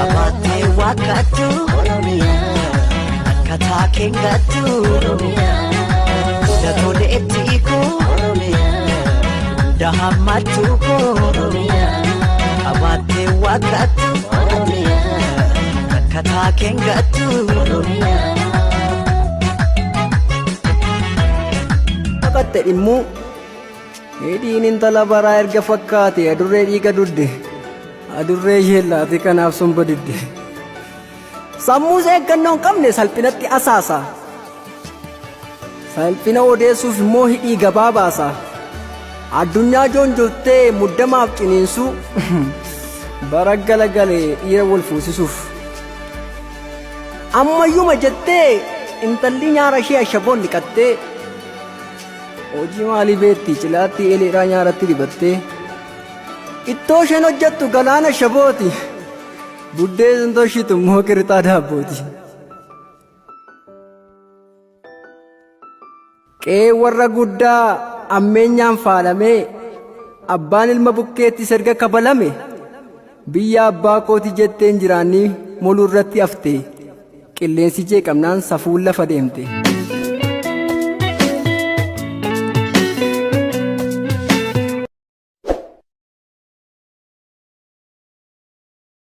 Abate wakatu Akkata kengatu Datole etiko Dahamatuko Abate wakatu Akkata kengatu Akatte immu Hidhiin intala baraa erga fakkaate adurree dhiiga dudde adurree yeellaate kanaaf somba didde sammuu eeggannoo hin qabne salphinatti asaasa salphina odeessuuf immoo hidhii gabaa baasa addunyaa joonjottee muddamaaf ciniinsu bara galagalee dhiira wal fuusisuuf ammayyuma jettee intalli nyaara ishee ashaboon dhiqattee hojii maalii beetti cilaatti eleedhaa nyaaratti dibattee ittoo isheen hojjettu galaana shabooti buddeen toshitu immoo qirixaa daabbooti qe'ee warra guddaa ammeenyaan faalamee abbaan ilma bukkeettis erga kabalame biyya abbaa kooti jetteen jiraanni moluu irratti hafte qilleensi jeeqamnaan safuun lafa deemte.